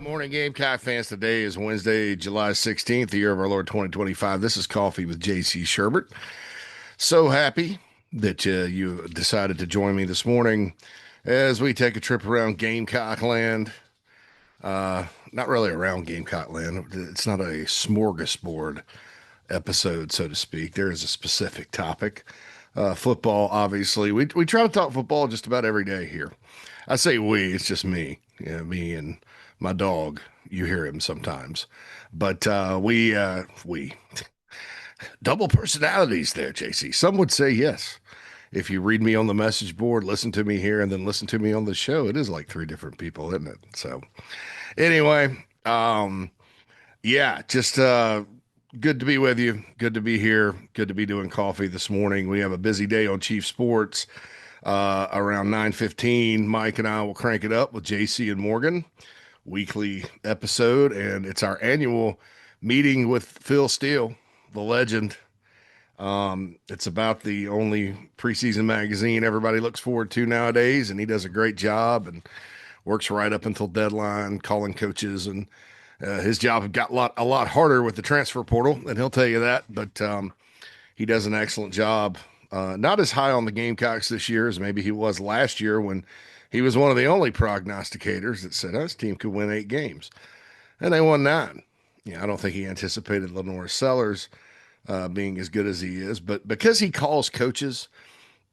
Morning, Gamecock fans. Today is Wednesday, July 16th, the year of our Lord 2025. This is Coffee with JC Shurburtt. So happy that you decided to join me this morning as we take a trip around Gamecock land. Not really around Gamecock land. It's not a smorgasbord episode, so to speak. There is a specific topic. Football, obviously. We try to talk football just about every day here. I say we, it's just me. Yeah, me and my dog. You hear him sometimes. But we double personalities there, JC. Some would say yes. If you read me on the message board, listen to me here, and then listen to me on the show, it is like three different people, isn't it? So anyway, yeah, just good to be with you. Good to be here. Good to be doing coffee this morning. We have a busy day on Chief Sports. Around 9:15, Mike and I will crank it up with JC and Morgan, weekly episode, and it's our annual meeting with Phil Steele, the legend. It's about the only preseason magazine everybody looks forward to nowadays, and he does a great job and works right up until deadline, calling coaches, and his job got a lot harder with the transfer portal, and he'll tell you that. But he does an excellent job. Not as high on the Gamecocks this year as maybe he was last year when he was one of the only prognosticators that said, oh, this team could win 8 games. And they won 9. Yeah, I don't think he anticipated Lenore Sellers being as good as he is. But because he calls coaches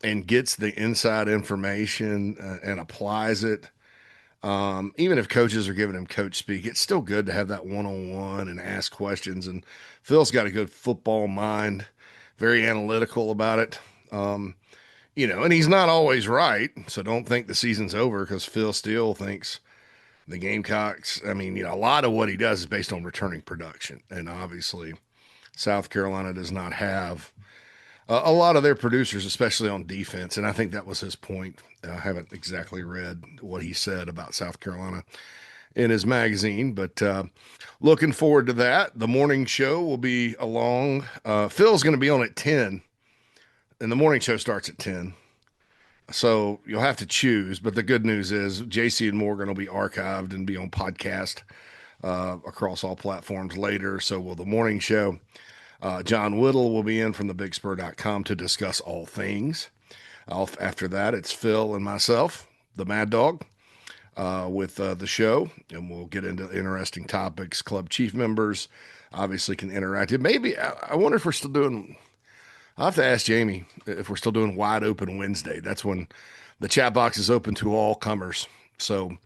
and gets the inside information and applies it, even if coaches are giving him coach speak, it's still good to have that one-on-one and ask questions. And Phil's got a good football mind, very analytical about it. And he's not always right. So don't think the season's over because Phil Steele thinks the Gamecocks, a lot of what he does is based on returning production. And obviously, South Carolina does not have a lot of their producers, especially on defense. And I think that was his point. I haven't exactly read what he said about South Carolina in his magazine, but looking forward to that. The morning show will be along. Phil's going to be on at 10, and the morning show starts at 10. So you'll have to choose. But the good news is JC and Morgan will be archived and be on podcast across all platforms later. So will the morning show. John Whittle will be in from thebigspur.com to discuss all things. After that, it's Phil and myself, the Mad Dog, with the show, and we'll get into interesting topics. Club chief members obviously can interact. Maybe I wonder if we're still doing. I'll have to ask Jamie if we're still doing Wide Open Wednesday. That's when the chat box is open to all comers. So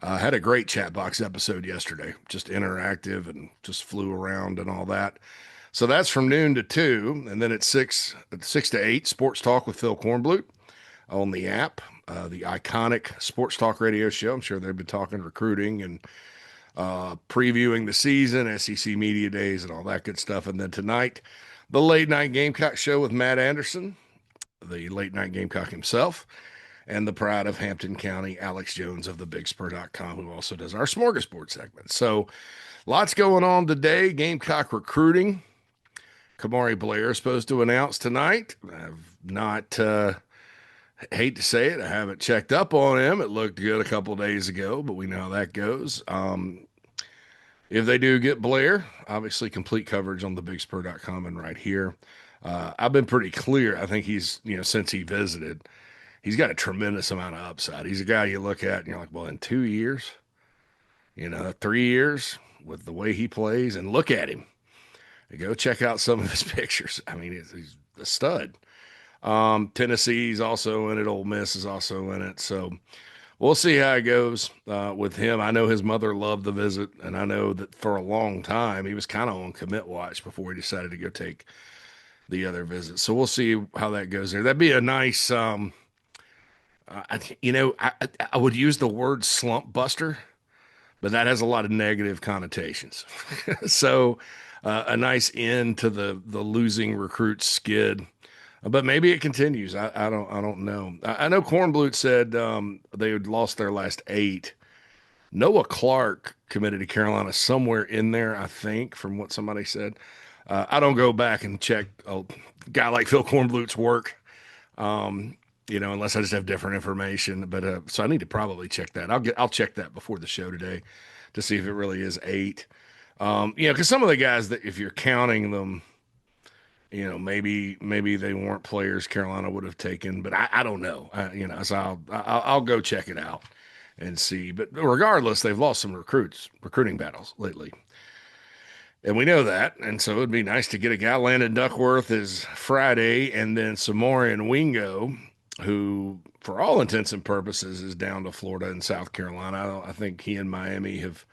I had a great chat box episode yesterday, just interactive and just flew around and all that. So that's from noon to 2, and then at 6 to 8, Sports Talk with Phil Kornblut on the app, the iconic Sports Talk radio show. I'm sure they've been talking recruiting and previewing the season, SEC Media Days, and all that good stuff. And then tonight, the Late Night Gamecock show with Matt Anderson, the Late Night Gamecock himself, and the pride of Hampton County, Alex Jones of thebigspur.com, who also does our smorgasbord segment. So lots going on today. Gamecock recruiting. Kamari Blair is supposed to announce tonight. I've not, hate to say it, I haven't checked up on him. It looked good a couple of days ago, but we know how that goes. If they do get Blair, obviously complete coverage on thebigspur.com and right here. I've been pretty clear. I think he's, since he visited, he's got a tremendous amount of upside. He's a guy you look at and you're like, well, in 2 years, 3 years with the way he plays, and look at him. Go check out some of his pictures. He's a stud. Tennessee's also in it. Ole Miss is also in it. So we'll see how it goes with him. I know his mother loved the visit, and I know that for a long time he was kind of on commit watch before he decided to go take the other visit. So we'll see how that goes there. That'd be a nice, I would use the word slump buster, but that has a lot of negative connotations. So a nice end to the losing recruit skid. But maybe it continues. I don't know. I know Kornblut said they had lost their last 8. Noah Clark committed to Carolina somewhere in there, I think, from what somebody said. I don't go back and check a guy like Phil Kornblut's work, unless I just have different information. But so I need to probably check that. I'll check that before the show today. to see if it really is 8. Because some of the guys that if you're counting them, maybe they weren't players Carolina would have taken, but I don't know. So I'll go check it out and see. But regardless, they've lost some recruiting battles lately. And we know that. And so it'd be nice to get a guy. Landon Duckworth is Friday, and then Samorian Wingo, who, for all intents and purposes, is down to Florida and South Carolina. I think he and Miami have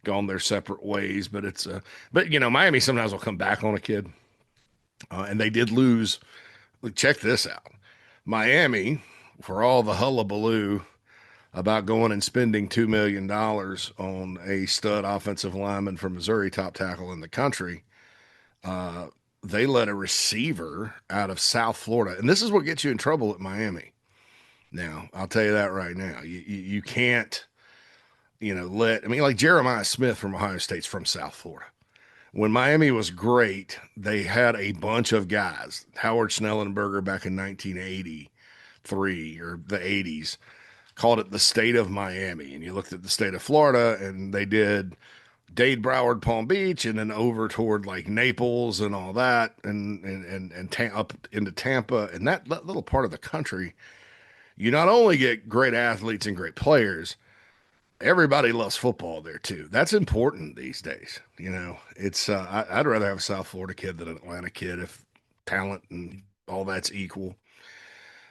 gone their separate ways, but Miami sometimes will come back on a kid. And they did lose. Check this out. Miami, for all the hullabaloo about going and spending $2 million on a stud offensive lineman from Missouri, top tackle in the country, uh, they let a receiver out of South Florida. And this is what gets you in trouble at Miami. Now, I'll tell you that right now. You can't, like Jeremiah Smith from Ohio State's from South Florida. When Miami was great, they had a bunch of guys. Howard Schnellenberger back in 1983 or the 80s called it the state of Miami. And you looked at the state of Florida, and they did Dade, Broward, Palm Beach, and then over toward like Naples and all that, and up into Tampa. And that little part of the country, you not only get great athletes and great players, everybody loves football there too. That's important these days. It's I'd rather have a South Florida kid than an Atlanta kid if talent and all that's equal.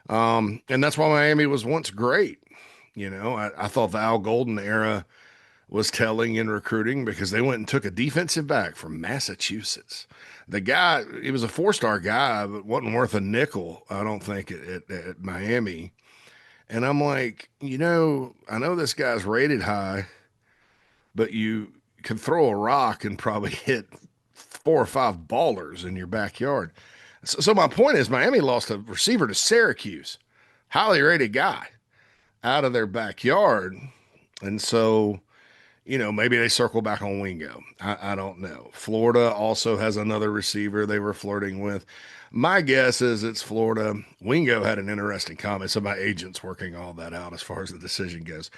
And that's why Miami was once great. I thought the Al Golden era was telling in recruiting because they went and took a defensive back from Massachusetts. The guy, he was a 4-star guy, but wasn't worth a nickel, I don't think, at Miami. And I'm like, I know this guy's rated high, but you could throw a rock and probably hit 4 or 5 ballers in your backyard. So my point is, Miami lost a receiver to Syracuse, highly rated guy, out of their backyard. And so, maybe they circle back on Wingo. I don't know. Florida also has another receiver they were flirting with. My guess is it's Florida. Wingo had an interesting comment. So my agent's working all that out as far as the decision goes.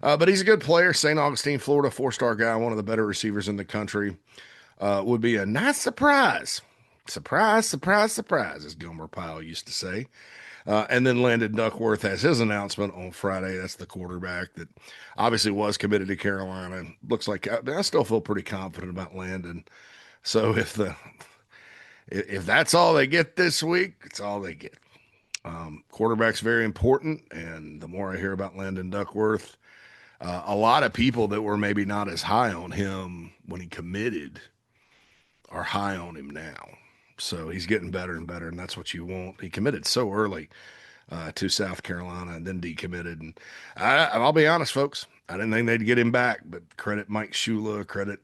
But he's a good player. St. Augustine, Florida, 4-star guy, one of the better receivers in the country. Would be a nice surprise. Surprise, surprise, surprise, as Gilmer Pyle used to say. And then Landon Duckworth has his announcement on Friday. That's the quarterback that obviously was committed to Carolina. Looks like I still feel pretty confident about Landon. So if that's all they get this week, it's all they get. Quarterback's very important, and the more I hear about Landon Duckworth, a lot of people that were maybe not as high on him when he committed are high on him now. So he's getting better and better, and that's what you want. He committed so early to South Carolina and then decommitted. And I'll be honest, folks, I didn't think they'd get him back, but credit Mike Shula, credit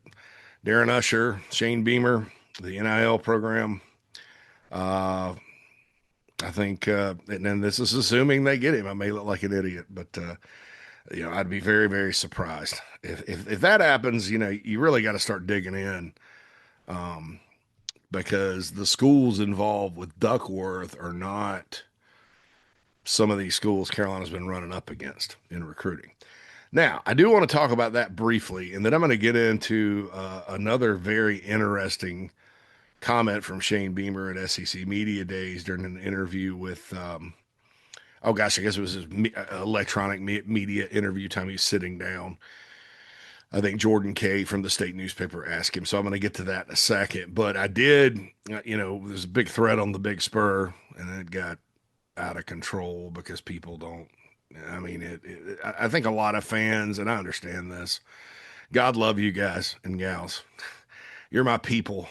Darren Usher, Shane Beamer, the NIL program. I think, and then this is assuming they get him. I may look like an idiot, but I'd be very, very surprised if that happens. You really got to start digging in. Because the schools involved with Duckworth are not some of these schools Carolina's been running up against in recruiting. Now, I do want to talk about that briefly, and then I'm going to get into another very interesting comment from Shane Beamer at SEC Media Days during an interview with, I guess it was his electronic media interview time. He was sitting down. I think Jordan Kay from the state newspaper asked him. So I'm going to get to that in a second. But I did, there's a big thread on the Big Spur, and it got out of control because people don't. I think a lot of fans, and I understand this. God love you guys and gals. You're my people.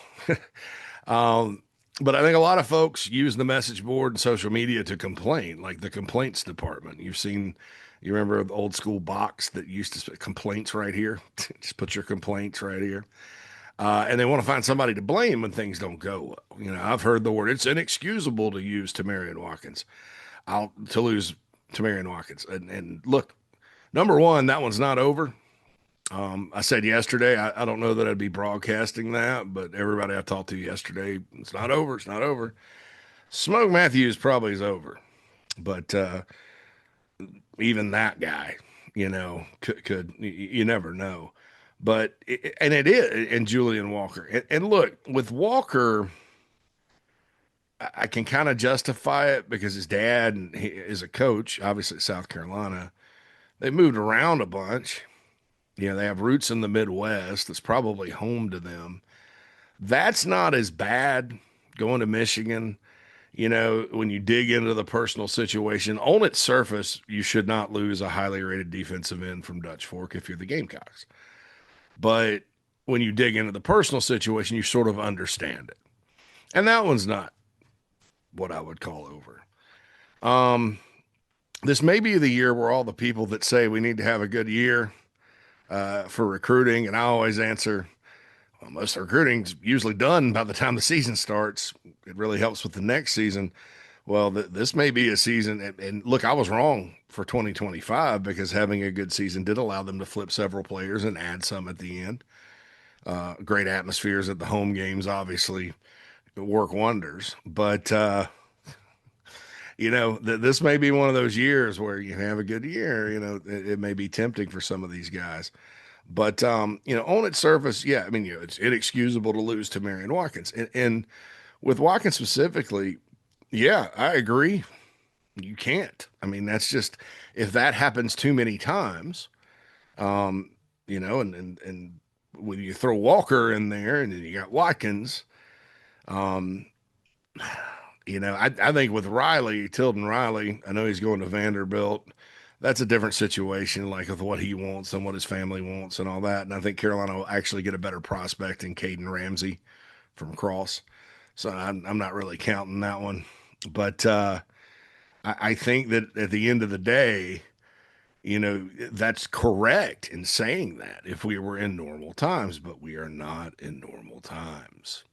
But I think a lot of folks use the message board and social media to complain, like the complaints department. You remember the old school box that used to complaints right here? Just put your complaints right here. And they want to find somebody to blame when things don't go well. I've heard the word, it's inexcusable to use Tamarian Watkins. To lose Tamarian Watkins. And look, number one, that one's not over. I said yesterday, I don't know that I'd be broadcasting that, but everybody I talked to yesterday, it's not over. It's not over. Smoke Matthews probably is over. But even that guy, could you never know. But and it is, and Julian Walker. And look, with Walker, I can kind of justify it because his dad and he is a coach, obviously at South Carolina. They moved around a bunch. They have roots in the Midwest. That's probably home to them. That's not as bad going to Michigan. When you dig into the personal situation, on its surface, you should not lose a highly rated defensive end from Dutch Fork if you're the Gamecocks. But when you dig into the personal situation, you sort of understand it. And that one's not what I would call over. Um, this may be the year where all the people that say we need to have a good year for recruiting, and I always answer, well, most of the recruiting's usually done by the time the season starts. It really helps with the next season. Well, this may be a season, and look, I was wrong for 2025 because having a good season did allow them to flip several players and add some at the end. Great atmospheres at the home games, obviously, work wonders. But this may be one of those years where you have a good year. It may be tempting for some of these guys. But on its surface, yeah, I mean, it's inexcusable to lose to Marion Watkins, and with Watkins specifically, yeah, I agree. You can't. I mean, that's just if that happens too many times, and when you throw Walker in there and then you got Watkins, um, I think with Tilden Riley, I know he's going to Vanderbilt. That's a different situation, like with what he wants and what his family wants and all that. And I think Carolina will actually get a better prospect in Caden Ramsey from Cross. So I'm not really counting that one. But I think that at the end of the day, that's correct in saying that if we were in normal times, but we are not in normal times.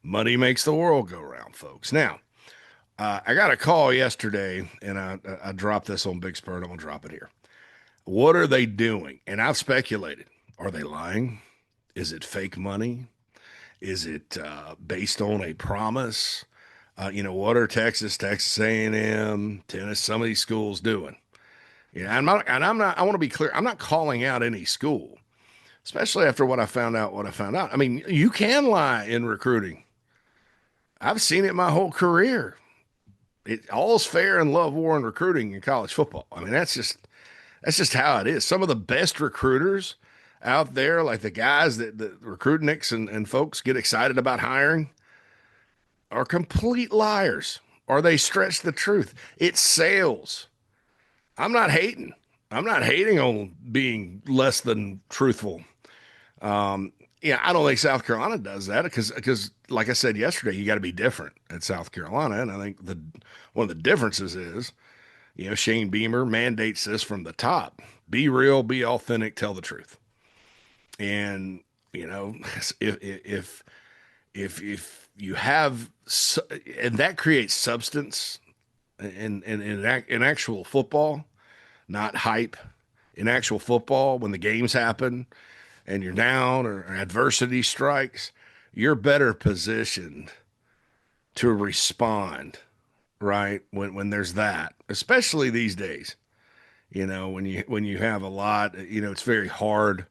Money makes the world go round, folks. Now, I got a call yesterday, and I dropped this on Big Spurt. I'm going to drop it here. What are they doing? And I've speculated. Are they lying? Is it fake money? Is it based on a promise? What are Texas A&M, Tennessee, some of these schools doing? I want to be clear. I'm not calling out any school, especially after what I found out. I mean, you can lie in recruiting. I've seen it my whole career. All's fair in love, war, and recruiting in college football. I mean, that's just how it is. Some of the best recruiters out there, like the guys that the recruitniks and folks get excited about hiring, are complete liars, or they stretch the truth. It's sales. I'm not hating. I'm not hating on being less than truthful. I don't think South Carolina does that because like I said yesterday, you got to be different at South Carolina, and I think one of the differences is, Shane Beamer mandates this from the top: be real, be authentic, tell the truth. And if you have, and that creates substance in actual football, not hype. In actual football, when the games happen and you're down or adversity strikes, you're better positioned to respond, right? When there's that, especially these days, when you have a lot, it's very hard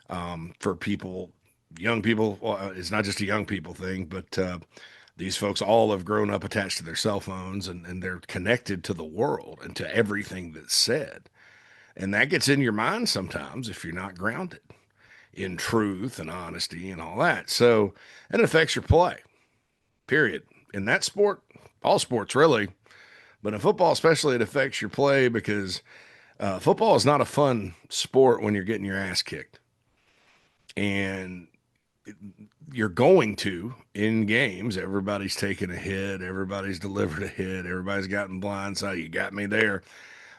for people, young people. Well, it's not just a young people thing, but these folks all have grown up attached to their cell phones and they're connected to the world and to everything that's said. And that gets in your mind sometimes if you're not grounded in truth and honesty and all that. So it affects your play, period. In that sport, all sports really, but in football especially, it affects your play because football is not a fun sport when you're getting your ass kicked. And you're going to in games, everybody's taking a hit, everybody's delivered a hit, everybody's gotten blindside. You got me there.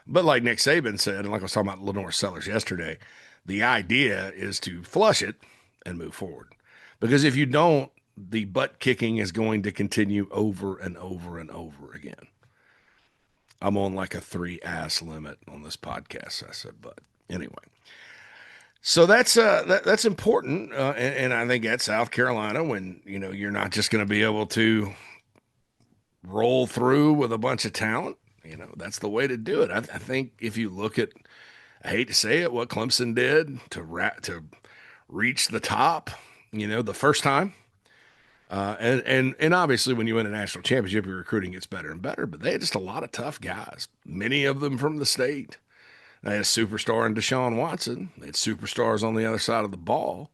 But like Nick Saban said, and like I was talking about Lenore Sellers yesterday, the idea is to flush it and move forward. Because if you don't, the butt kicking is going to continue over and over and over again. I'm on like a 3-ass limit on this podcast. I said, but anyway. So that's important, and I think at South Carolina, when you're not just going to be able to roll through with a bunch of talent, that's the way to do it. I think if you look at, I hate to say it, what Clemson did to reach the top, the first time. And obviously, when you win a national championship, your recruiting gets better and better. But they had just a lot of tough guys, many of them from the state. They had a superstar in Deshaun Watson. They had superstars on the other side of the ball.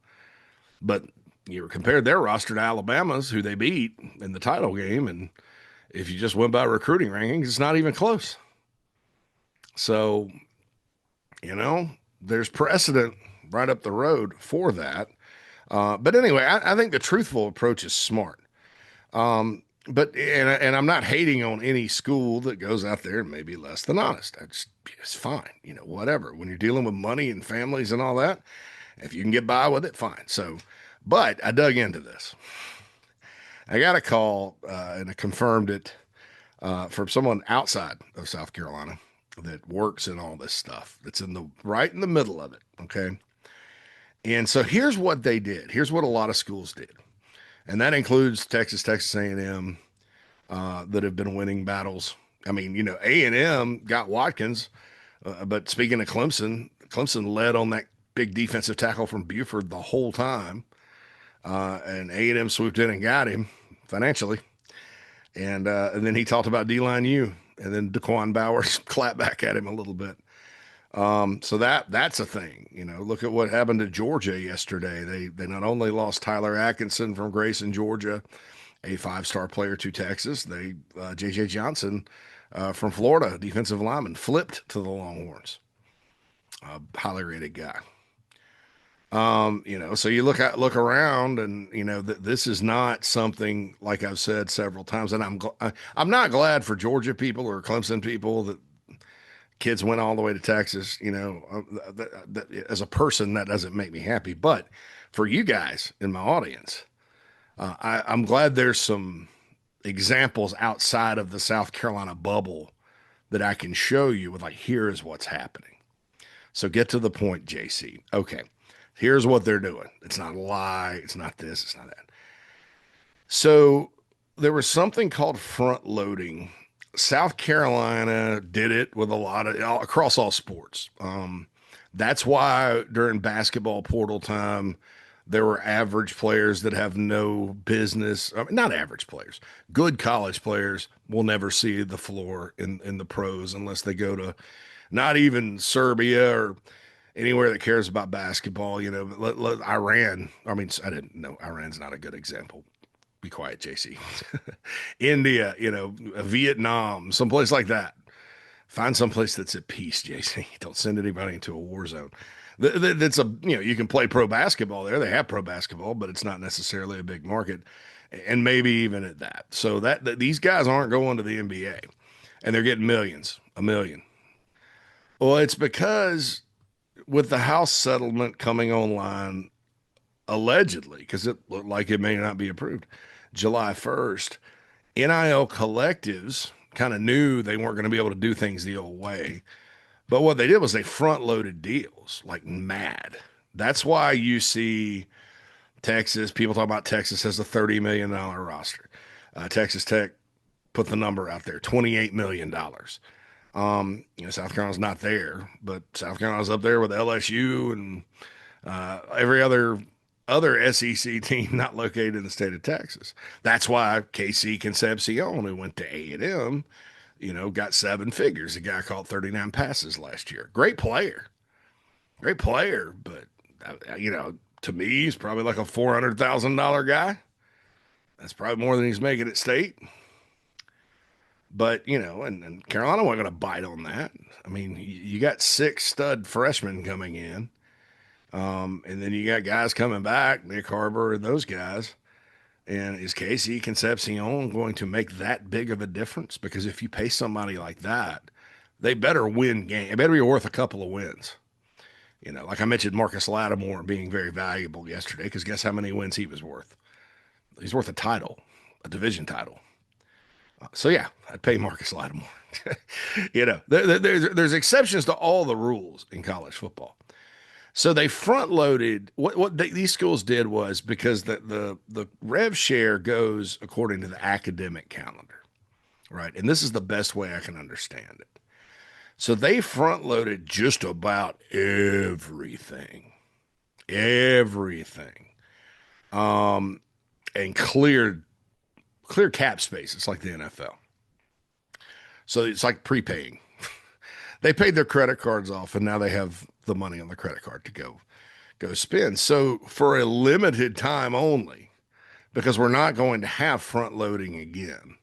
But you compared their roster to Alabama's, who they beat in the title game, and if you just went by recruiting rankings, it's not even close. So, there's precedent right up the road for that. But anyway, I think the truthful approach is smart. But I'm not hating on any school that goes out there and maybe less than honest. It's fine, whatever. When you're dealing with money and families and all that, if you can get by with it, fine. So, but I dug into this. I got a call and I confirmed it from someone outside of South Carolina that works in all this stuff. That's right in the middle of it. Okay. And so here's what they did. Here's what a lot of schools did, and that includes Texas A&M, that have been winning battles. I mean, A&M got Watkins, but speaking of Clemson, Clemson led on that big defensive tackle from Buford the whole time, and A&M swooped in and got him financially, and then he talked about D-line U, and then Daquan Bowers clapped back at him a little bit. So that's a thing. Look at what happened to Georgia yesterday. They not only lost Tyler Atkinson from Grayson, Georgia, a 5-star player to Texas. They J.J. Johnson from Florida, defensive lineman, flipped to the Longhorns. Highly rated guy. So you look around, and this is not something, like I've said several times, and I'm not glad for Georgia people or Clemson people that kids went all the way to Texas. As a person, that doesn't make me happy. But for you guys in my audience, I'm glad there's some examples outside of the South Carolina bubble that I can show you with, like, here is what's happening. So get to the point, JC. Okay, here's what they're doing. It's not a lie. It's not this. It's not that. So there was something called front loading. South Carolina did it with a lot of across all sports. That's why during basketball portal time, there were average players that have no business. I mean, not average players. Good college players will never see the floor in the pros unless they go to not even Serbia or anywhere that cares about basketball. Iran. I mean, I didn't know Iran's not a good example. Be quiet, JC. India, Vietnam, someplace like that. Find someplace that's at peace, JC. Don't send anybody into a war zone. That's you can play pro basketball there. They have pro basketball, but it's not necessarily a big market, and maybe even at that. So that these guys aren't going to the NBA, and they're getting millions, a million. Well, it's because with the House settlement coming online, allegedly, because it looked like it may not be approved, July 1st, NIL collectives kind of knew they weren't going to be able to do things the old way. But what they did was they front loaded deals like mad. That's why you see people talk about Texas has a $30 million roster. Texas Tech put the number out there, $28 million. South Carolina's not there, but South Carolina's up there with LSU and every other SEC team not located in the state of Texas. That's why KC Concepcion, who went to A&M, got 7 figures. The guy caught 39 passes last year. Great player, but to me, he's probably like a $400,000 guy. That's probably more than he's making at state. But and Carolina wasn't going to bite on that. I mean, you got 6 stud freshmen coming in. And then you got guys coming back, Nick Harbor and those guys. And is KC Concepcion going to make that big of a difference? Because if you pay somebody like that, they better win game. It better be worth a couple of wins. Like I mentioned, Marcus Lattimore being very valuable yesterday, because guess how many wins he was worth? He's worth a title, a division title. So yeah, I'd pay Marcus Lattimore. There's exceptions to all the rules in college football. So they front loaded these schools did was, because the rev share goes according to the academic calendar, right? And this is the best way I can understand it. So they front loaded just about everything. everything, um, and clear cap space. It's like the NFL. So it's like prepaying. They paid their credit cards off, and now they have the money on the credit card to go spend. So for a limited time only, because we're not going to have front loading again.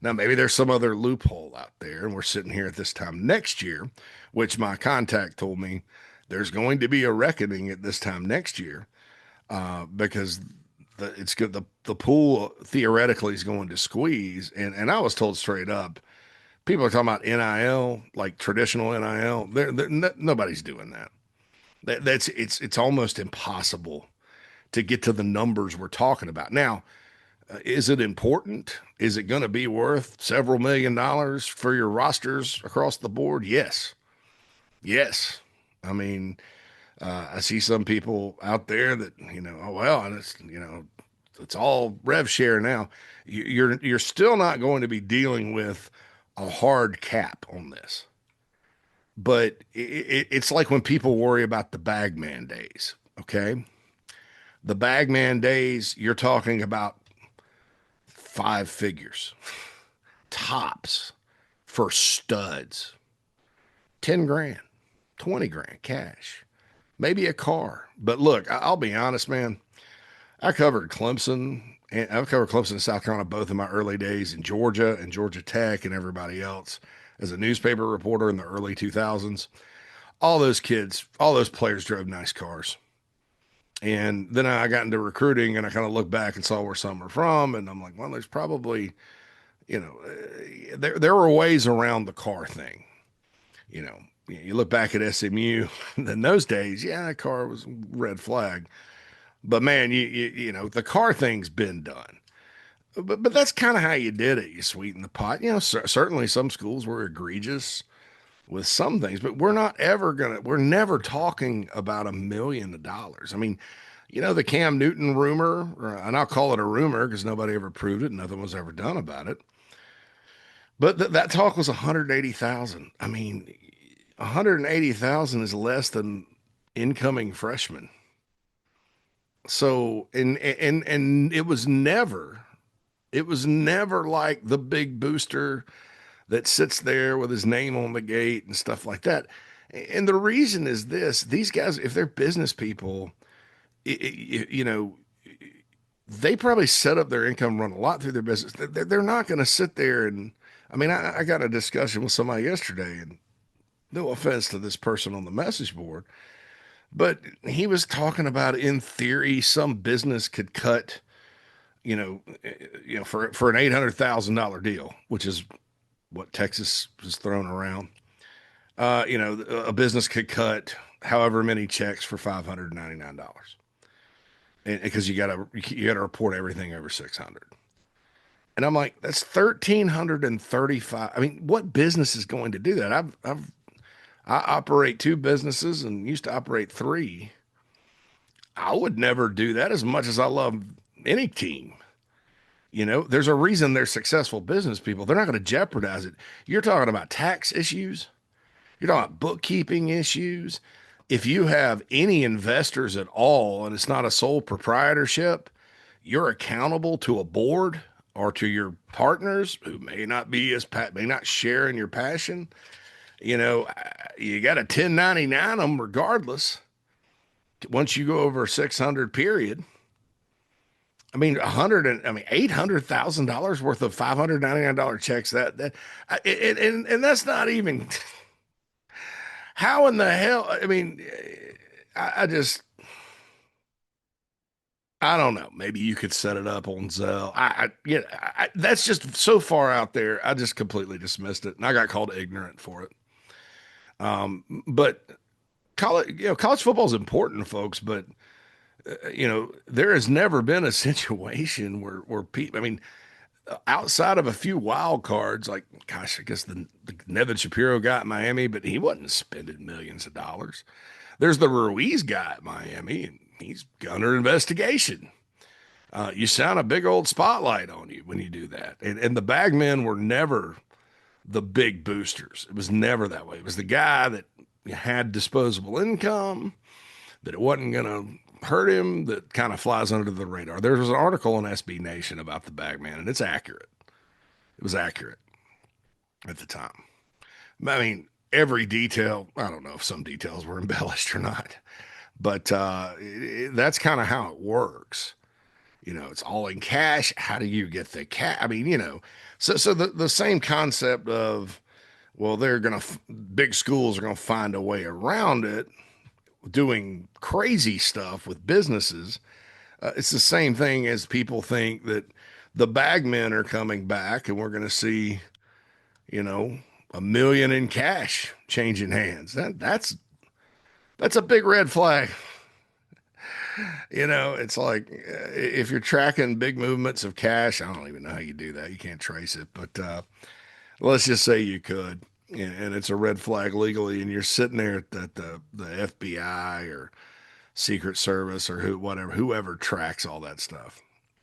Now, maybe there's some other loophole out there, and we're sitting here at this time next year, which my contact told me there's going to be a reckoning at this time next year, because it's good. The pool theoretically is going to squeeze, and I was told straight up, people are talking about NIL, like traditional NIL. Nobody's doing that. It's almost impossible to get to the numbers we're talking about now. Is it important? Is it going to be worth several $1,000,000 for your rosters across the board? Yes. Yes. I mean, I see some people out there that, oh, well, and it's all rev share now. You're still not going to be dealing with a hard cap on this. But it's like when people worry about the bagman days, okay? The bagman days, you're talking about five figures, tops for studs, 10 grand, 20 grand cash, maybe a car. But look, I'll be honest, man. I covered Clemson, and I've covered Clemson and South Carolina both in my early days in Georgia and Georgia Tech and everybody else as a newspaper reporter in the early 2000s. All those kids, all those players drove nice cars. And then I got into recruiting and I kind of looked back and saw where some were from. And I'm like, well, there's probably, there were ways around the car thing. You look back at SMU in those days, yeah, that car was a red flag. But man, the car thing's been done. But that's kind of how you did it. You sweeten the pot. Certainly some schools were egregious with some things, but we're never talking about $1 million. I mean, the Cam Newton rumor, and I'll call it a rumor because nobody ever proved it. Nothing was ever done about it. But that talk was 180,000. I mean, 180,000 is less than incoming freshmen. So, and it was never like the big booster that sits there with his name on the gate and stuff like that. And the reason is this: these guys, if they're business people, they probably set up their income, run a lot through their business. They're not going to sit there and, I mean, I got a discussion with somebody yesterday, and no offense to this person on the message board, but he was talking about, in theory, some business could cut, for an $800,000 deal, which is what Texas has thrown around. A business could cut however many checks for $599, and because you gotta report everything over 600. And I'm like, that's 1,335. I mean, what business is going to do that? I operate two businesses and used to operate three. I would never do that as much as I love any team. There's a reason they're successful business people. They're not going to jeopardize it. You're talking about tax issues. You're talking about bookkeeping issues. If you have any investors at all and it's not a sole proprietorship, you're accountable to a board or to your partners who may not share in your passion. You got to 1099 them regardless. Once you go over 600 period, I mean, $800,000 worth of $599 checks. And that's not even. How in the hell? I mean, I don't know. Maybe you could set it up on Zelle. That's just so far out there. I just completely dismissed it, and I got called ignorant for it. But college football is important, folks. But there has never been a situation where people. I mean, outside of a few wild cards, like, gosh, I guess the Nevin Shapiro guy at Miami, but he wasn't spending millions of dollars. There's the Ruiz guy at Miami, and he's under investigation. You sound a big old spotlight on you when you do that. And the bagmen were never the big boosters. It was never that way. It was the guy that had disposable income, that it wasn't going to hurt him, that kind of flies under the radar. There was an article in SB Nation about the bag man, and it's accurate. It was accurate at the time. I mean, every detail, I don't know if some details were embellished or not, but that's kind of how it works. It's all in cash. How do you get the cash? I mean, so the same concept of, well, big schools are going to find a way around it, doing crazy stuff with businesses. It's the same thing as people think that the bagmen are coming back and we're going to see, you know, 1 million in cash changing hands. That's a big red flag. It's like if you're tracking big movements of cash, I don't even know how you do that. You can't trace it, but let's just say you could, and it's a red flag legally, and you're sitting there at the FBI or Secret Service or whoever tracks all that stuff.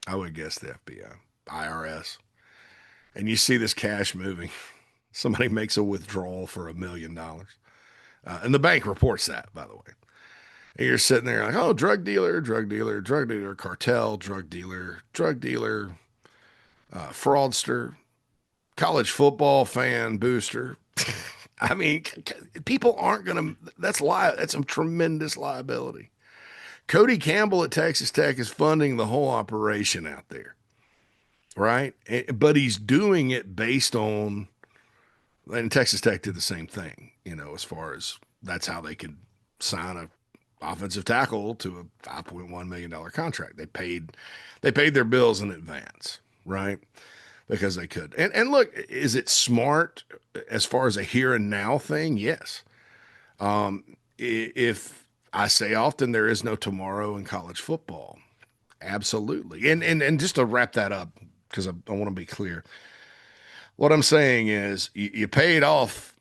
I would guess the FBI, IRS, and you see this cash moving. Somebody makes a withdrawal for $1 million, and the bank reports that, by the way. And you're sitting there like, oh, drug dealer, drug dealer, drug dealer, cartel, drug dealer, fraudster, college football fan, booster. I mean, people aren't going to, that's a tremendous liability. Cody Campbell at Texas Tech is funding the whole operation out there, right? But he's doing it based on, and Texas Tech did the same thing, as far as that's how they could sign a offensive tackle to a $5.1 million contract. They paid their bills in advance, right? Because they could. And look, is it smart as far as a here and now thing? Yes. If I say often there is no tomorrow in college football, absolutely. And just to wrap that up, because I want to be clear, what I'm saying is you paid off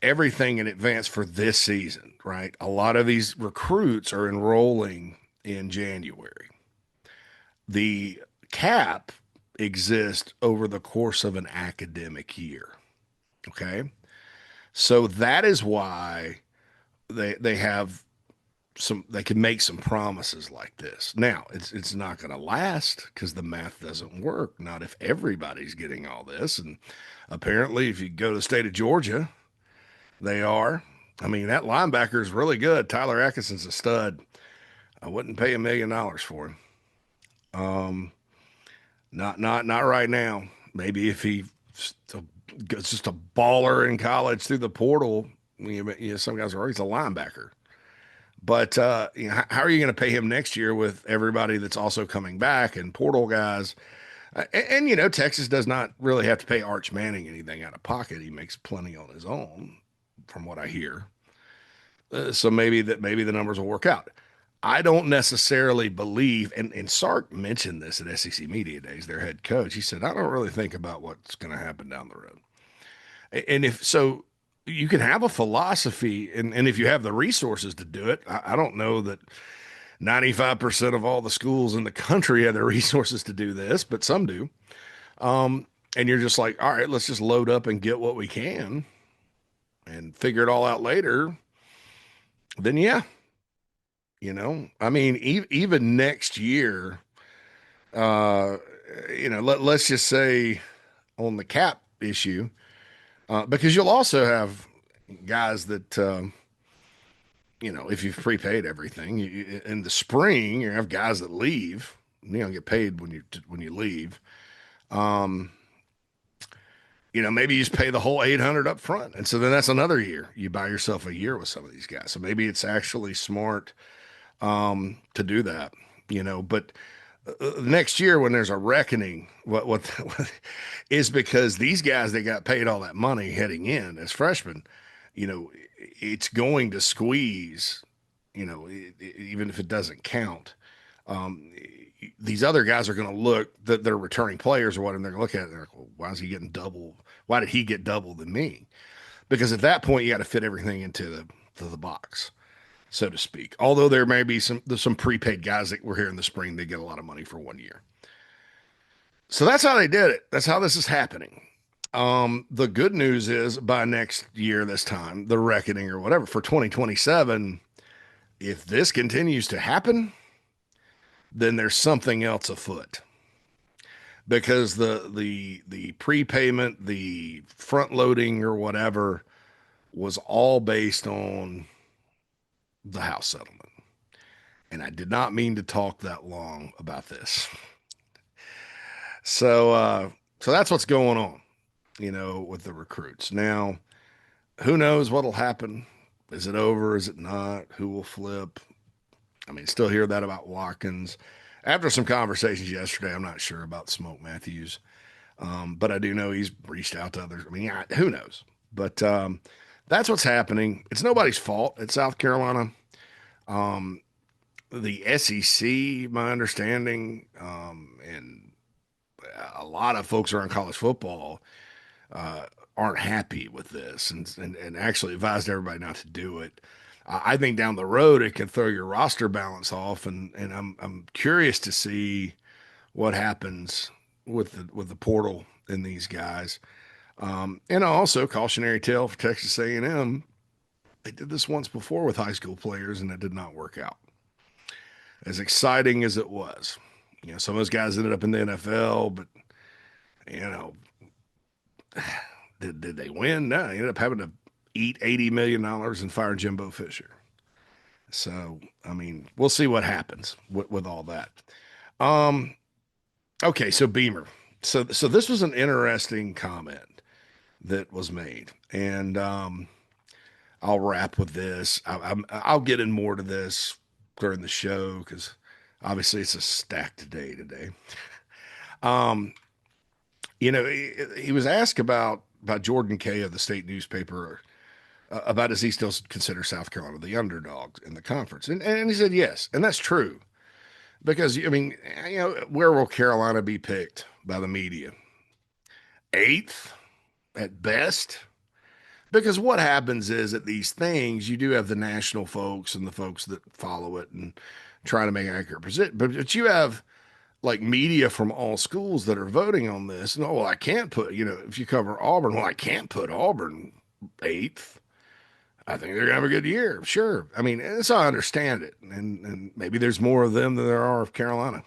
everything in advance for this season, right? A lot of these recruits are enrolling in January. The cap exists over the course of an academic year. Okay. So that is why they have they can make some promises like this. Now, it's not going to last because the math doesn't work. Not if everybody's getting all this. And apparently, if you go to the state of Georgia, they are. I mean, that linebacker is really good. Tyler Atkinson's a stud. I wouldn't pay $1 million for him. Not right now. Maybe if he gets just a baller in college through the portal. Some guys are he's a linebacker. But how are you going to pay him next year with everybody that's also coming back and portal guys? And Texas does not really have to pay Arch Manning anything out of pocket. He makes plenty on his own, from what I hear. So maybe the numbers will work out. I don't necessarily believe, and Sark mentioned this at SEC Media Days, their head coach. He said, I don't really think about what's going to happen down the road. And if so, you can have a philosophy, and if you have the resources to do it, I don't know that 95% of all the schools in the country have the resources to do this, but some do. And you're just like, all right, let's just load up and get what we can and figure it all out later. Then, yeah, I mean, even next year, let's just say on the cap issue, because you'll also have guys that, if you've prepaid everything in the spring, you have guys that leave. You don't get paid when you leave. Maybe you just pay the whole 800 up front, and so then that's another year. You buy yourself a year with some of these guys. So maybe it's actually smart to do that. But next year when there's a reckoning, what is because these guys that got paid all that money heading in as freshmen, it's going to squeeze, even if it doesn't count. These other guys are going to look that they're returning players or what, and they're going to look at it and they're like, well, why is he getting double? Why did he get double than me? Because at that point, you got to fit everything into the box, so to speak. Although there may be some prepaid guys that were here in the spring, they get a lot of money for 1 year. So that's how they did it. That's how this is happening. The good news is by next year, this time, the reckoning or whatever for 2027, If this continues to happen, then there's something else afoot because the prepayment, the front loading or whatever was all based on the house settlement. And I did not mean to talk that long about this. So so that's what's going on, with the recruits. Now, who knows what'll happen? Is it over? Is it not? Who will flip? I mean, still hear that about Watkins. After some conversations yesterday, I'm not sure about Smoke Matthews, but I do know he's reached out to others. I mean, yeah, who knows? But that's what's happening. It's nobody's fault at South Carolina. Um, the SEC, my understanding, and a lot of folks around college football uh, aren't happy with this and actually advised everybody not to do it. I think down the road it can throw your roster balance off, and I'm curious to see what happens with the portal in these guys. And also cautionary tale for Texas A&M. They did this once before with high school players, and it did not work out. As exciting as it was, some of those guys ended up in the NFL, but you know, did they win? No, they ended up having to eat $80 million and fire Jimbo Fisher. So, I mean, we'll see what happens with all that. Um, okay, so Beamer. So this was an interesting comment that was made, and I'll wrap with this. I'll get in more to this during the show because obviously it's a stacked day today. Um, he was asked about Jordan Kay of the state newspaper about does he still consider South Carolina the underdog in the conference, and he said yes, and that's true because I mean, where will Carolina be picked by the media? Eighth at best. Because what happens is at these things, you do have the national folks and the folks that follow it and try to make accurate present. But you have like media from all schools that are voting on this. No, well, I can't put, if you cover Auburn, well, I can't put Auburn eighth. I think they're gonna have a good year. Sure. I mean, that's how I understand it. And maybe there's more of them than there are of Carolina.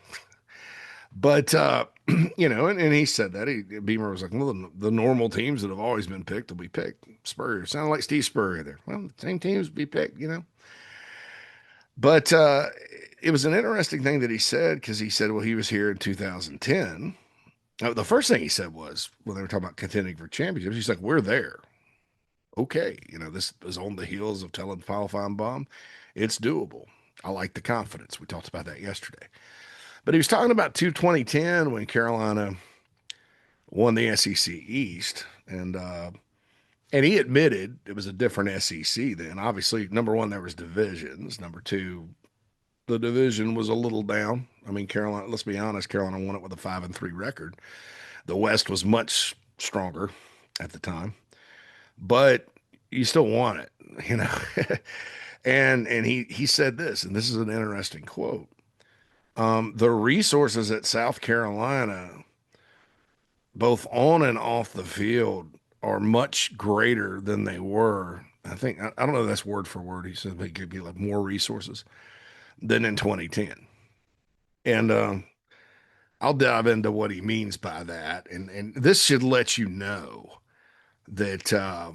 But and he said that Beamer was like, well, the normal teams that have always been picked will be picked. Spurrier sounded like Steve Spurrier there. Well, the same teams be picked. But it was an interesting thing that he said because he said, well, he was here in 2010. The first thing he said was when they were talking about contending for championships, he's like, we're there. Okay, this is on the heels of telling File Fine Bomb. It's doable. I like the confidence. We talked about that yesterday. But he was talking about 2010 when Carolina won the SEC East, and he admitted it was a different SEC then. Obviously, number one, there was divisions. Number two, the division was a little down. I mean, Carolina. Let's be honest, Carolina won it with a 5-3 record. The West was much stronger at the time, but you still won it. and he said this, and this is an interesting quote. The resources at South Carolina, both on and off the field, are much greater than they were. I don't know if that's word for word. He said they could be like more resources than in 2010. And I'll dive into what he means by that. And this should let you know that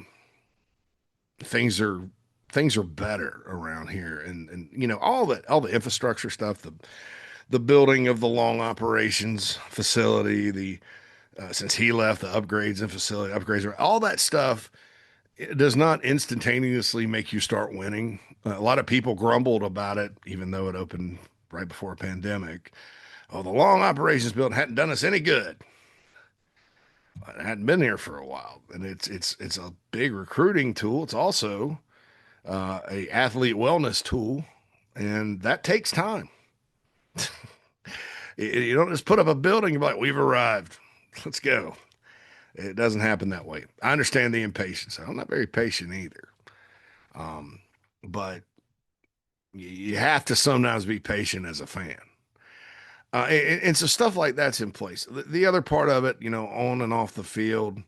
things are things are better around here. And all the infrastructure stuff, the building of the long operations facility, the since he left, the upgrades and facility upgrades, all that stuff, it does not instantaneously make you start winning. A lot of people grumbled about it, even though it opened right before a pandemic. Oh, the long operations building hadn't done us any good. It hadn't been here for a while, and it's a big recruiting tool. It's also a athlete wellness tool, and that takes time. You don't just put up a building and be like, we've arrived. Let's go. It doesn't happen that way. I understand the impatience. I'm not very patient either. But you have to sometimes be patient as a fan. And so stuff like that's in place. The other part of it, on and off the field,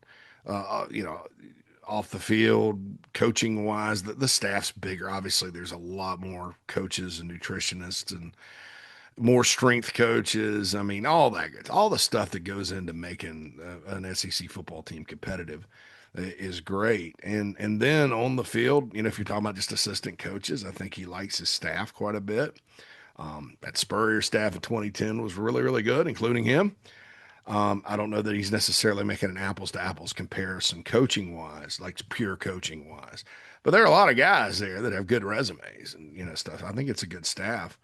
off the field, coaching wise. The staff's bigger. Obviously, there's a lot more coaches and nutritionists and more strength coaches. I mean, all that, all the stuff that goes into making an SEC football team competitive is great. And then on the field, if you're talking about just assistant coaches, I think he likes his staff quite a bit. That Spurrier staff in 2010 was really, really good, including him. I don't know that he's necessarily making an apples to apples comparison coaching wise, like pure coaching wise. But there are a lot of guys there that have good resumes and stuff. I think it's a good staff.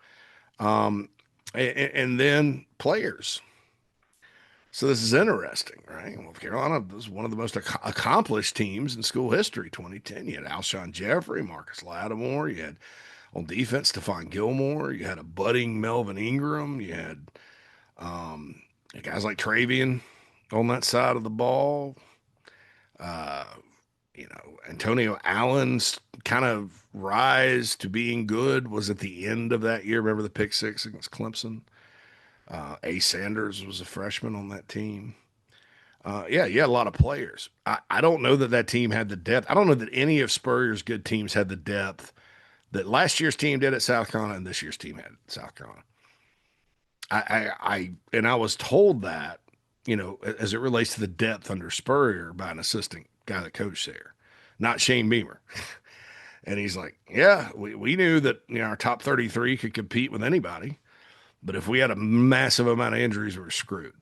Um, and then players. So this is interesting, right? Well, Carolina was one of the most accomplished teams in school history. 2010, you had Alshon Jeffrey, Marcus Lattimore. You had on defense Stephon Gilmore. You had a budding Melvin Ingram. You had um, guys like Travian on that side of the ball. Uh, Antonio Allen's kind of rise to being good was at the end of that year. Remember the pick six against Clemson? A. Sanders was a freshman on that team. Yeah, a lot of players. I don't know that that team had the depth. I don't know that any of Spurrier's good teams had the depth that last year's team did at South Carolina and this year's team had at South Carolina. And I was told that, as it relates to the depth under Spurrier by an assistant guy that coached there, not Shane Beamer. And he's like, yeah, we knew that our top 33 could compete with anybody, but if we had a massive amount of injuries, we were screwed.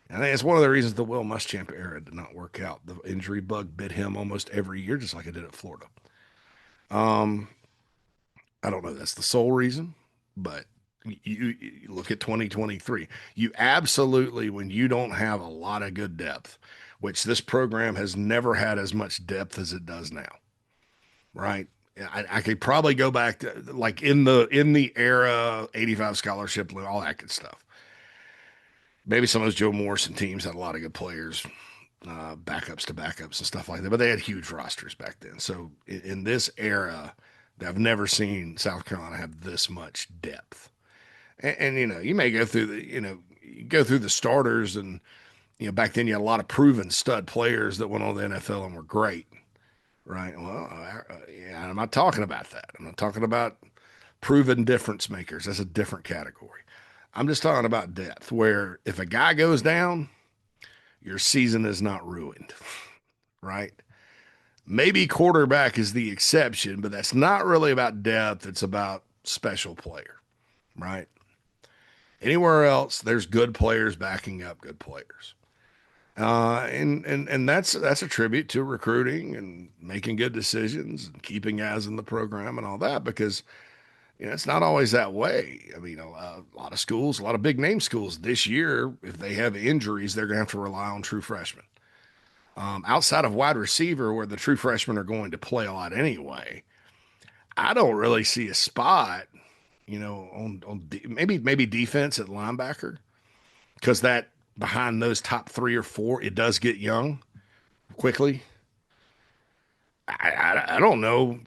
And I think it's one of the reasons the Will Muschamp era did not work out. The injury bug bit him almost every year, just like it did at Florida. Um, I don't know if that's the sole reason, but you look at 2023. You absolutely, when you don't have a lot of good depth, which this program has never had as much depth as it does now, right? I could probably go back to like in the era 85 scholarship, all that good stuff. Maybe some of those Joe Morrison teams had a lot of good players, backups to backups and stuff like that, but they had huge rosters back then. So in this era, I've never seen South Carolina have this much depth. And you may go through you go through the starters, and back then you had a lot of proven stud players that went on the NFL and were great, right? Well, yeah, I'm not talking about that. I'm not talking about proven difference makers. That's a different category. I'm just talking about depth, where if a guy goes down, your season is not ruined, right? Maybe quarterback is the exception, but that's not really about depth. It's about special player, right? Anywhere else, there's good players backing up good players. And that's a tribute to recruiting and making good decisions and keeping guys in the program and all that, because it's not always that way. I mean, a lot of schools, a lot of big name schools this year, if they have injuries, they're going to have to rely on true freshmen. Outside of wide receiver, where the true freshmen are going to play a lot anyway, I don't really see a spot, maybe defense at linebacker, because that behind those top three or four, it does get young quickly. I don't know.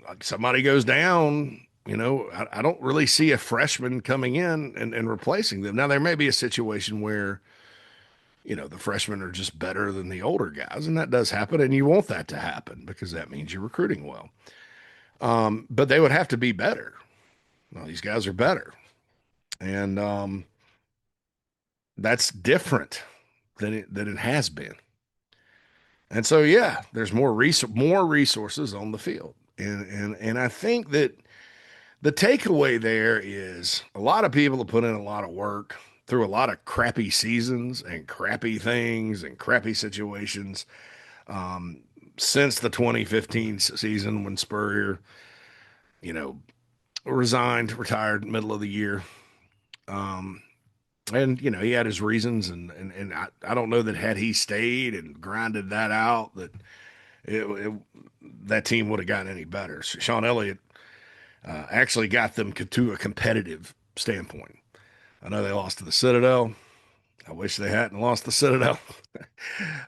Like somebody goes down, I don't really see a freshman coming in and replacing them. Now, there may be a situation where, the freshmen are just better than the older guys, and that does happen, and you want that to happen because that means you're recruiting well. But they would have to be better. Well, these guys are better. And that's different than it has been. And so, yeah, there's more resources on the field, and I think that the takeaway there is a lot of people have put in a lot of work through a lot of crappy seasons and crappy things and crappy situations since the 2015 season when Spurrier, you know, retired middle of the year. And he had his reasons, and I don't know that had he stayed and grinded that out, that that team would have gotten any better. Sean Elliott actually got them to a competitive standpoint. I know they lost to the Citadel. I wish they hadn't lost the Citadel.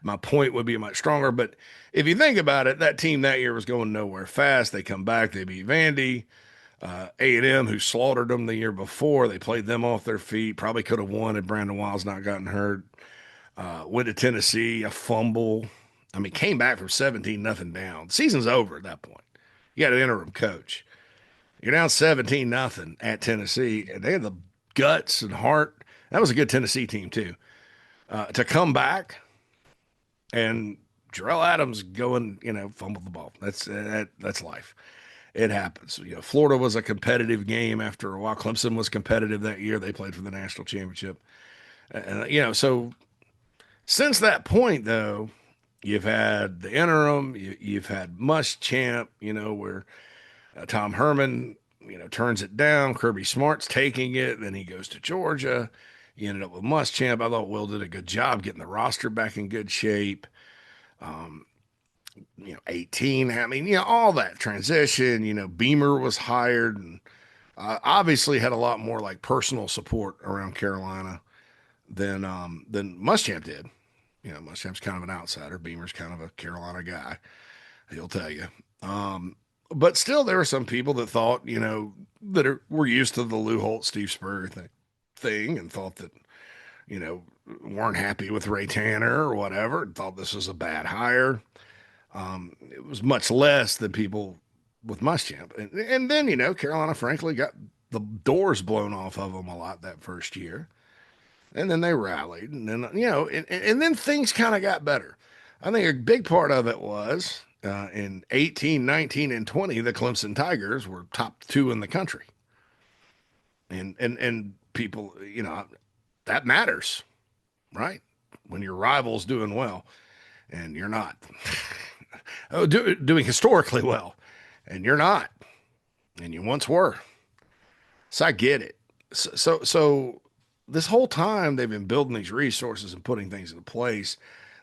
My point would be much stronger. But if you think about it, that team that year was going nowhere fast. They come back, they beat Vandy. A&M, who slaughtered them the year before, they played them off their feet. Probably could have won had Brandon Wiles not gotten hurt. Went to Tennessee, a fumble I mean, came back from 17 nothing down. The season's over at that point. You got an interim coach. You're down 17 nothing at Tennessee, and they had the guts and heart. That was a good Tennessee team too. To come back and Jarrell Adams going, fumble the ball. That's life. It happens. Florida was a competitive game after a while. Clemson was competitive that year. They played for the national championship. So since that point, though, you've had the interim, you've had Muschamp, where Tom Herman, turns it down. Kirby Smart's taking it. Then he goes to Georgia. You ended up with Muschamp. I thought Will did a good job getting the roster back in good shape. 18. I mean, all that transition. Beamer was hired and obviously had a lot more like personal support around Carolina than Muschamp did. Muschamp's kind of an outsider. Beamer's kind of a Carolina guy. He'll tell you. But still, there were some people that thought, were used to the Lou Holt, Steve Spurrier thing and thought that, weren't happy with Ray Tanner or whatever, and thought this was a bad hire. It was much less than people with Muschamp. And then, Carolina, frankly, got the doors blown off of them a lot that first year. And then they rallied. And then, and then things kind of got better. I think a big part of it was in 18, 19, and 20, the Clemson Tigers were top two in the country. And people, that matters, right? When your rival's doing well and you're not. Doing historically well, and you're not, and you once were. So I get it. So this whole time they've been building these resources and putting things into place.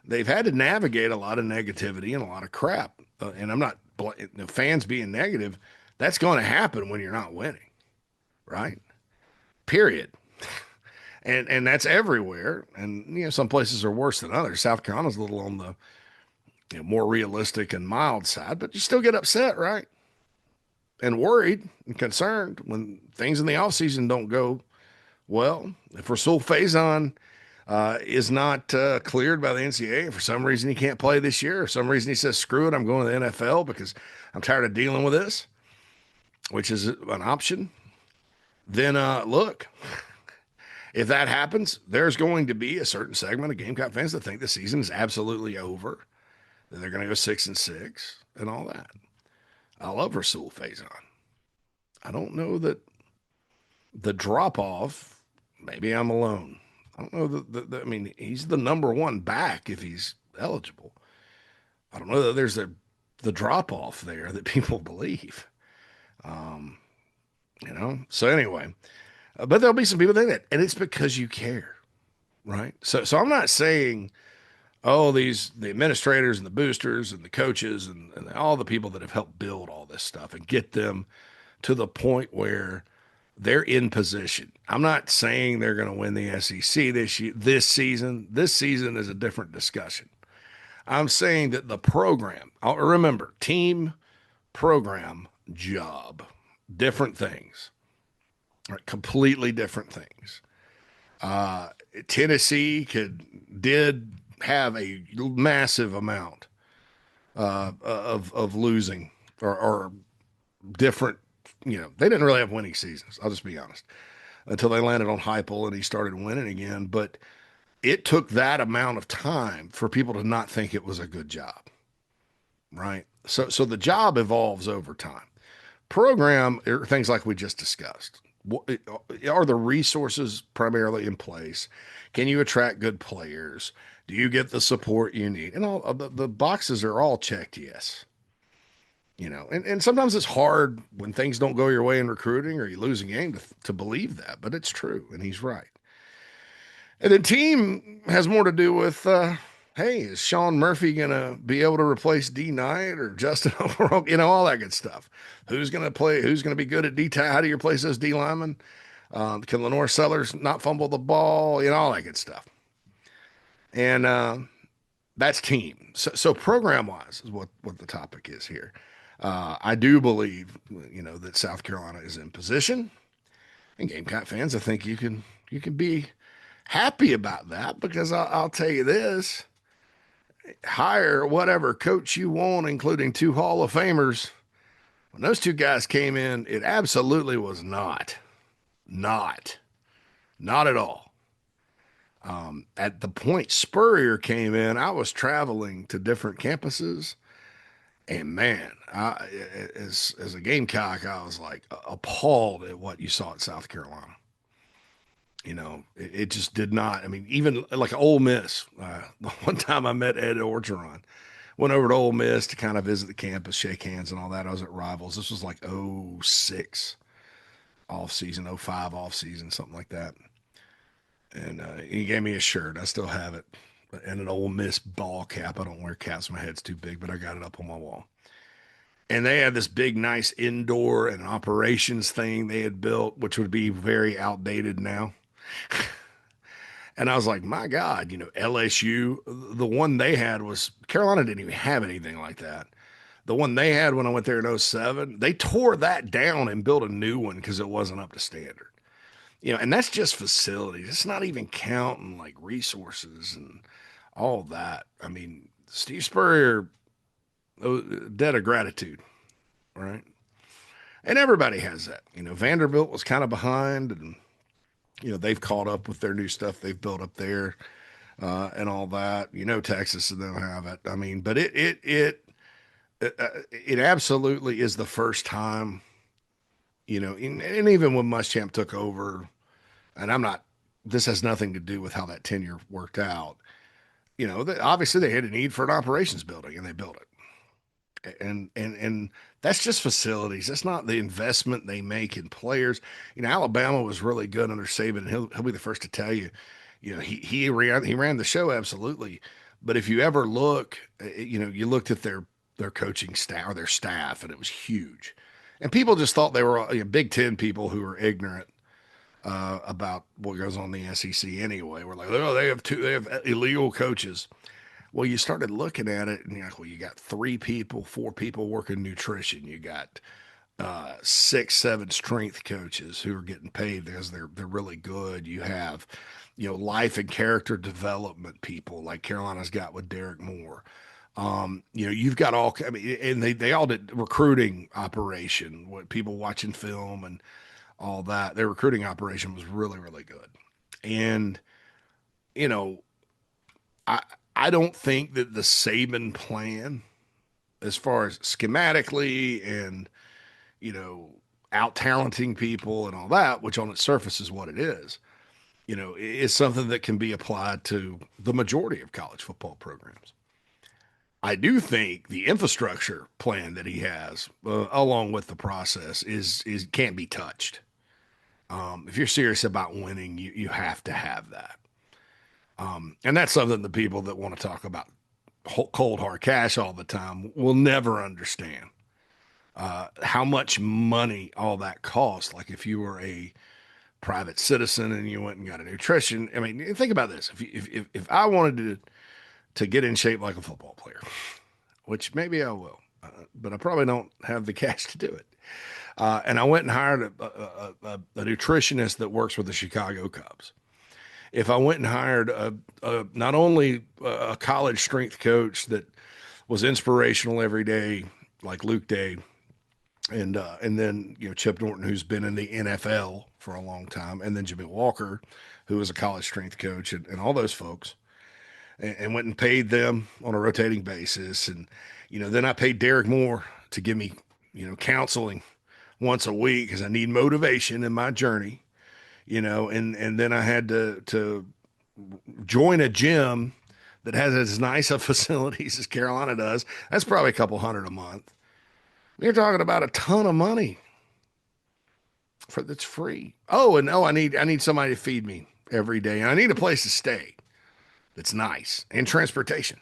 They've had to navigate a lot of negativity and a lot of crap. And I'm not fans being negative. That's going to happen when you're not winning, right? Period. And that's everywhere. And some places are worse than others. South Carolina's a little on the more realistic and mild side, but you still get upset, right? And worried and concerned when things in the offseason don't go well. If Rasul Faison is not cleared by the NCAA, and for some reason he can't play this year, or some reason he says, screw it, I'm going to the NFL because I'm tired of dealing with this, which is an option, then look, if that happens, there's going to be a certain segment of Gamecock fans that think the season is absolutely over. They're going to go 6-6 and all that. I love Rasul Faison. I don't know that the drop off. Maybe I'm alone. I don't know that. I mean, he's the number one back if he's eligible. I don't know that there's the drop off there that people believe. So anyway, but there'll be some people that think that, and it's because you care, right? So I'm not saying, oh, the administrators and the boosters and the coaches and all the people that have helped build all this stuff and get them to the point where they're in position. I'm not saying they're going to win the SEC this season. This season is a different discussion. I'm saying that the program, remember, team, program, job, different things, right? Completely different things. Tennessee did have a massive amount of losing or different. They didn't really have winning seasons. I'll just be honest, until they landed on Heupel and he started winning again. But it took that amount of time for people to not think it was a good job, right? So the job evolves over time. Program are things like we just discussed. Are the resources primarily in place? Can you attract good players? Do you get the support you need? And all the boxes are all checked, yes. And sometimes it's hard when things don't go your way in recruiting or you lose a game to believe that, but it's true, and he's right. And the team has more to do with, hey, is Sean Murphy going to be able to replace D Knight or Justin O'Rourke? All that good stuff. Who's going to play? Who's going to be good at D tackle? How do you replace those D linemen? Can Lenore Sellers not fumble the ball? All that good stuff. And that's team. So program-wise is what the topic is here. I do believe, that South Carolina is in position. And Gamecock fans, I think you can be happy about that because I'll tell you this, hire whatever coach you want, including two Hall of Famers. When those two guys came in, it absolutely was not, not at all. At the point Spurrier came in, I was traveling to different campuses, and man, as a Gamecock, I was like appalled at what you saw at South Carolina. It just did not. I mean, even like Ole Miss. The one time I met Ed Orgeron, went over to Ole Miss to kind of visit the campus, shake hands and all that. I was at Rivals. This was like '06 off season, '05 off season, something like that. And he gave me a shirt. I still have it, and an Ole Miss ball cap. I don't wear caps; my head's too big, but I got it up on my wall. And they had this big, nice indoor and operations thing they had built, which would be very outdated now. And I was like, my God, LSU, the one they had was Carolina didn't even have anything like that. The one they had when I went there in '07, they tore that down and built a new one because it wasn't up to standard. And that's just facilities. It's not even counting like resources and all that. I mean, Steve Spurrier, debt of gratitude, right? And everybody has that. Vanderbilt was kind of behind, and they've caught up with their new stuff they've built up there, and all that. Texas and they'll have it. I mean, but it absolutely is the first time. And even when Muschamp took over, and I'm not. This has nothing to do with how that tenure worked out. Obviously they had a need for an operations building, and they built it. And that's just facilities. That's not the investment they make in players. Alabama was really good under Saban, and he'll be the first to tell you. He ran the show absolutely. But if you ever look, you looked at their coaching staff or their staff, and it was huge. And people just thought they were Big Ten people who were ignorant about what goes on in the SEC anyway. We're like, oh, they have illegal coaches. Well, you started looking at it, and you're like, well, you got 3 people, 4 people working nutrition. You got 6, 7 strength coaches who are getting paid because they're really good. You have, life and character development people like Carolina's got with Derek Moore. You've got all. I mean, and they all did recruiting operation, what people watching film and all that. Their recruiting operation was really, really good, and you know, I I don't think that the Saban plan, as far as schematically and you know out talenting people and all that, which on its surface is what it is something that can be applied to the majority of college football programs. I do think the infrastructure plan that he has, along with the process, is can't be touched. If you're serious about winning, you have to have that. And that's something the people that want to talk about cold hard cash all the time will never understand how much money all that costs. Like if you were a private citizen and you went and got a nutrition. I mean, think about this: if I wanted to get in shape like a football player, which maybe I will, but I probably don't have the cash to do it. And I went and hired a nutritionist that works with the Chicago Cubs. If I went and hired not only a college strength coach that was inspirational every day, like Luke Day, and then Chip Norton, who's been in the NFL for a long time, and then Jimmy Walker, who was a college strength coach, and all those folks, and went and paid them on a rotating basis, and then I paid Derek Moore to give me counseling once a week because I need motivation in my journey, and then I had to join a gym that has as nice of facilities as Carolina does. That's probably a couple hundred a month. You're talking about a ton of money for that's free. I need somebody to feed me every day, and I need a place to stay that's nice and transportation.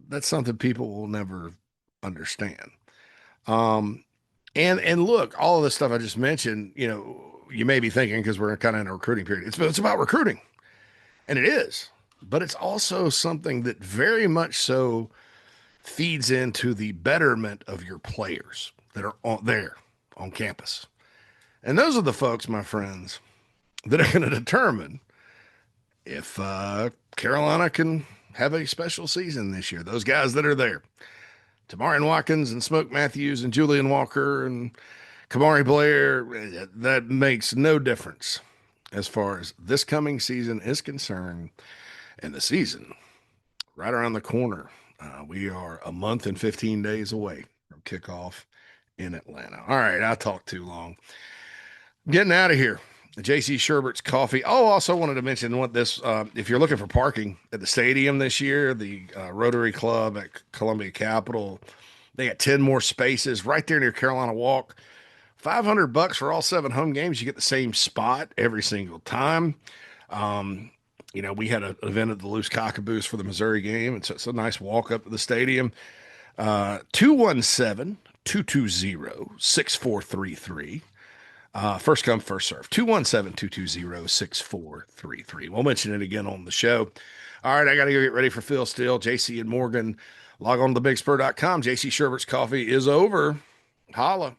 That's something people will never understand. Um, and look, all of the stuff I just mentioned, you may be thinking because we're kind of in a recruiting period. It's about recruiting, and it is, but it's also something that very much so feeds into the betterment of your players that are there on campus. And those are the folks, my friends, that are going to determine if Carolina can have a special season this year. Those guys that are there, Tamarian Watkins and Smoke Matthews and Julian Walker and Kamari Blair, that makes no difference as far as this coming season is concerned. And the season right around the corner. We are a month and 15 days away from kickoff in Atlanta. All right, I talked too long. Getting out of here. JC Shurburtt's Coffee. Oh, also wanted to mention what this, if you're looking for parking at the stadium this year, the Rotary Club at Columbia Capitol, they got 10 more spaces right there near Carolina Walk. $500 for all 7 home games. You get the same spot every single time. We had an event at the Loose Cockaboos for the Missouri game. It's a nice walk up to the stadium. 217 220 6433. First come, first serve. 217-220-6433. We'll mention it again on the show. All right, I got to go get ready for Phil Steele, JC and Morgan. Log on to thebigspur.com. JC Shurburtt's Coffee is over. Holla.